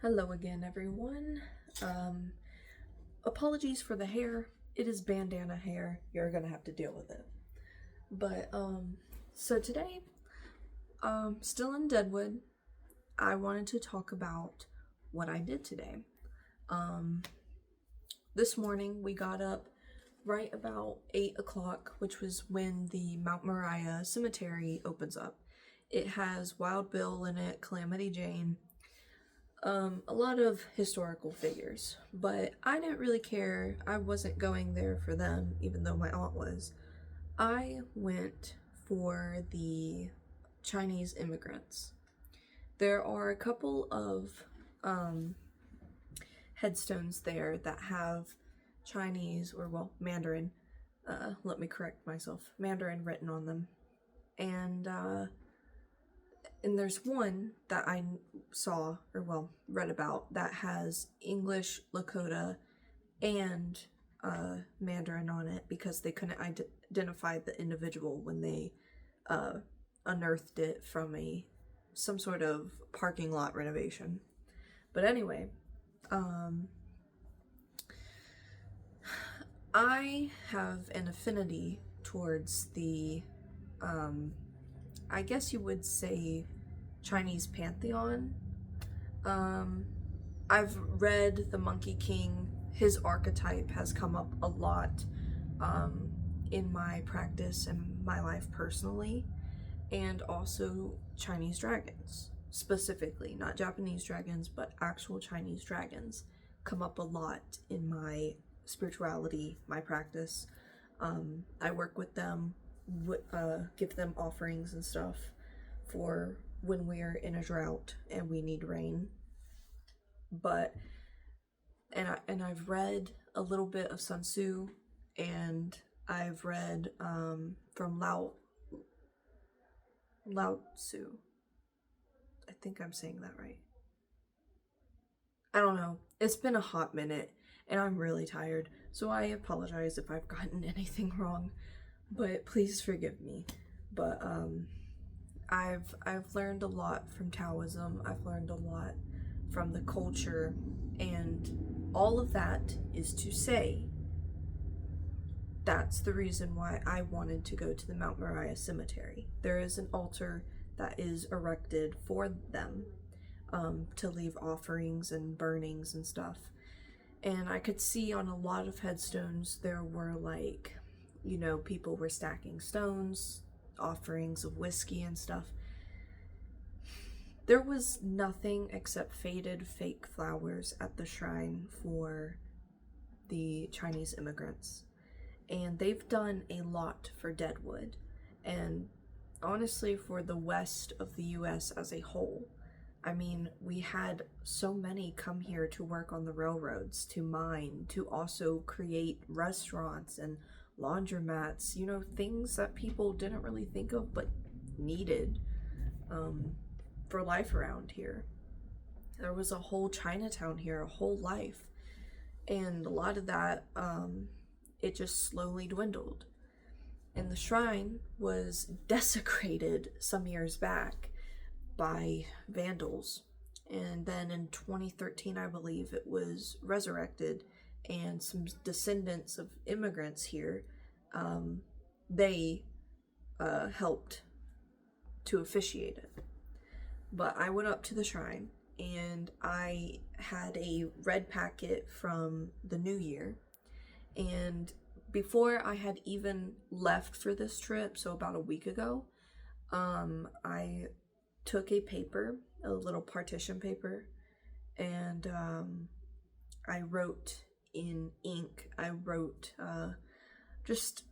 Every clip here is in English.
Hello again, everyone. Um, Apologies for the hair. It is bandana hair. You're gonna have to deal with it. So today, still in Deadwood, I wanted to talk about what I did today. Um, this morning we got up right about 8 o'clock, which was when the Mount Moriah cemetery opens up. It has Wild Bill in it, Calamity Jane, a lot of historical figures, but I didn't really care. I wasn't going there for them, even though my aunt was. I went for the Chinese immigrants. There are a couple of um, headstones there that have Chinese, or well, Mandarin, let me correct myself, Mandarin written on them. And there's one that I saw, or well, read about, that has English, Lakota, and Mandarin on it because they couldn't identify the individual when they unearthed it from some sort of parking lot renovation. But anyway, I have an affinity towards the I guess you would say Chinese pantheon. I've read The Monkey King. His archetype has come up a lot in my practice and my life personally, and also Chinese dragons, specifically, not Japanese dragons, but actual Chinese dragons come up a lot in my spirituality, my practice. I work with them, give them offerings and stuff for when we're in a drought and we need rain. But I've read a little bit of Sun Tzu, and I've read from Lao Tzu. I think I'm saying that right. I don't know. It's been a hot minute and I'm really tired, so I apologize if I've gotten anything wrong, but please forgive me. But I've learned a lot from Taoism. I've learned a lot from the culture, and all of that is to say that's the reason why I wanted to go to the Mount Moriah cemetery. There is an altar that is erected for them to leave offerings and burnings and stuff. And I could see on a lot of headstones there were people were stacking stones, offerings of whiskey and stuff. There was nothing except faded fake flowers at the shrine for the Chinese immigrants. And they've done a lot for Deadwood, and honestly for the west of the US as a whole. I mean, we had so many come here to work on the railroads, to mine, to also create restaurants and laundromats, things that people didn't really think of but needed for life around here. There was a whole Chinatown here, a whole life. And a lot of that, it just slowly dwindled. And the shrine was desecrated some years back by vandals. And then in 2013, I believe, it was resurrected, and some descendants of immigrants here, they helped to officiate it. But I went up to the shrine, and I had a red packet from the new year. And before I had even left for this trip, so about a week ago, I took a paper, a little partition paper, and I wrote in ink. I wrote just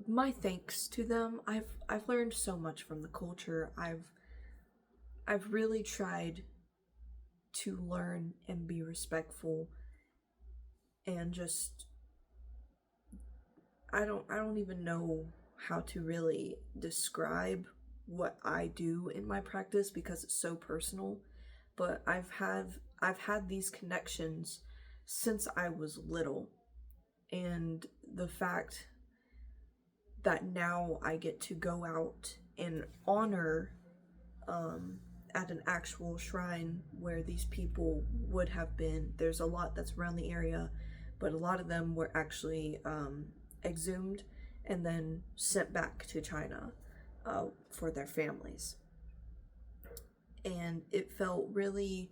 my thanks to them. I've learned so much from the culture. I've really tried to learn and be respectful, and just I don't even know how to really describe what I do in my practice because it's so personal, but I've had these connections since I was little, and the fact that now I get to go out and honor at an actual shrine where these people would have been. There's a lot that's around the area, but a lot of them were actually exhumed and then sent back to China for their families. And it felt really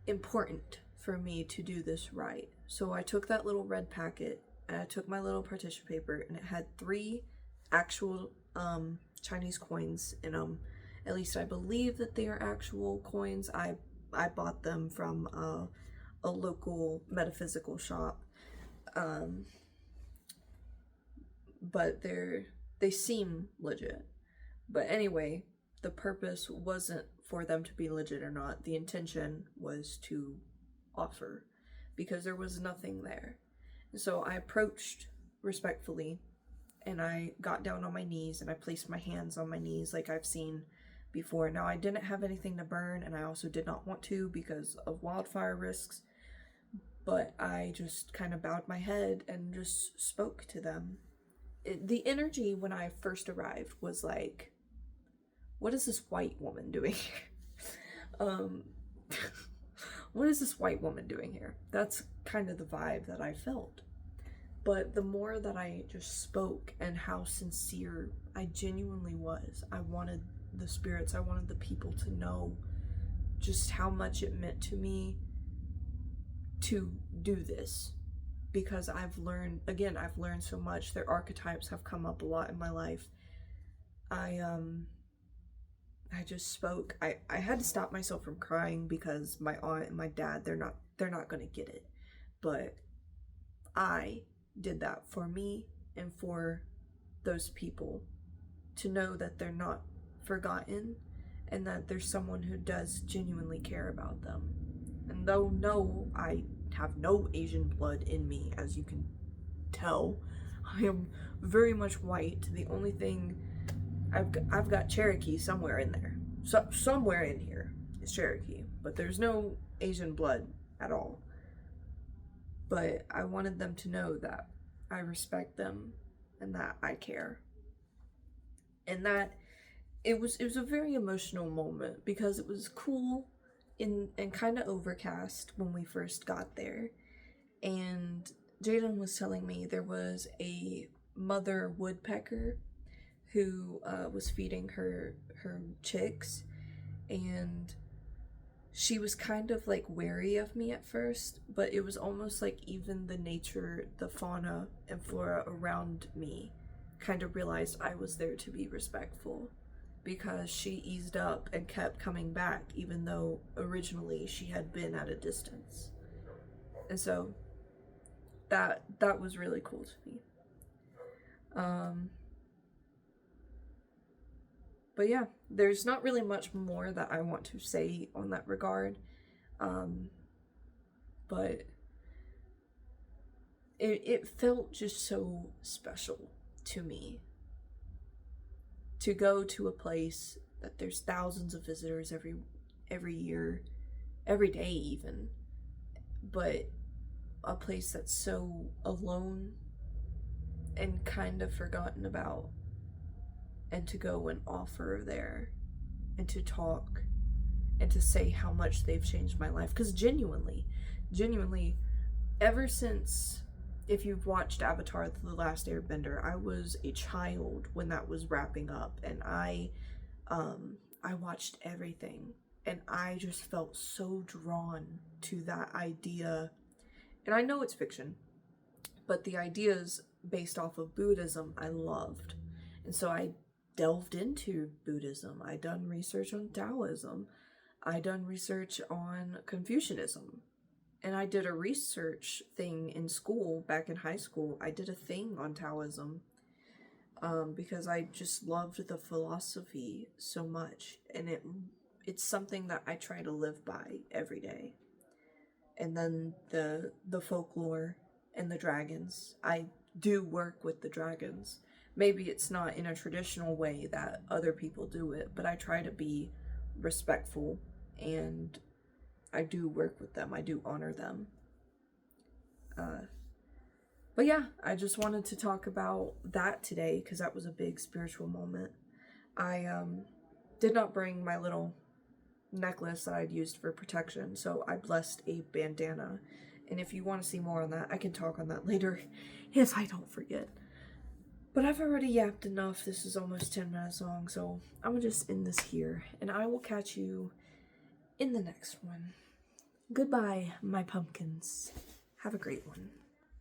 important for me to do this right. So I took that little red packet and I took my little partition paper, and it had 3 actual Chinese coins in them. At least I believe that they are actual coins. I bought them from a local metaphysical shop, but they seem legit. But anyway, the purpose wasn't for them to be legit or not. The intention was to offer, because there was nothing there. So I approached respectfully, and I got down on my knees, and I placed my hands on my knees like I've seen before. Now, I didn't have anything to burn, and I also did not want to because of wildfire risks, but I just kind of bowed my head and just spoke to them. The energy when I first arrived was like, what is this white woman doing here? What is this white woman doing here? That's kind of the vibe that I felt. But the more that I just spoke and how sincere I genuinely was, I wanted the spirits, I wanted the people to know just how much it meant to me to do this. Because I've learned so much. Their archetypes have come up a lot in my life. I just spoke. I had to stop myself from crying because my aunt and my dad, they're not gonna get it. But I did that for me and for those people, to know that they're not forgotten and that there's someone who does genuinely care about them. And though no, I have no Asian blood in me, as you can tell, I am very much white. The only thing I've got Cherokee somewhere in there. So somewhere in here is Cherokee, but there's no Asian blood at all. But I wanted them to know that I respect them and that I care. And that it was a very emotional moment, because it was cool and kind of overcast when we first got there. And Jaden was telling me there was a mother woodpecker who was feeding her chicks, and she was kind of like wary of me at first, but it was almost like even the nature, the fauna and flora around me kind of realized I was there to be respectful, because she eased up and kept coming back even though originally she had been at a distance. And so that was really cool to me. But yeah, there's not really much more that I want to say on that regard. But it felt just so special to me to go to a place that there's thousands of visitors every year, every day even, but a place that's so alone and kind of forgotten about, and to go and offer there and to talk and to say how much they've changed my life. Because genuinely, ever since, if you've watched Avatar: The Last Airbender, I was a child when that was wrapping up, and I watched everything, and I just felt so drawn to that idea. And I know it's fiction, but the ideas based off of Buddhism I loved. And so I delved into Buddhism. I done research on Taoism. I done research on Confucianism. And I did a research thing in school, back in high school. I did a thing on Taoism because I just loved the philosophy so much. And it's something that I try to live by every day. And then the folklore and the dragons. I do work with the dragons. Maybe it's not in a traditional way that other people do it, but I try to be respectful, and I do work with them. I do honor them. But yeah, I just wanted to talk about that today because that was a big spiritual moment. I did not bring my little necklace that I'd used for protection, so I blessed a bandana. And if you want to see more on that, I can talk on that later if I don't forget. But I've already yapped enough. This is almost 10 minutes long, so I'm gonna just end this here, and I will catch you in the next one. Goodbye, my pumpkins. Have a great one.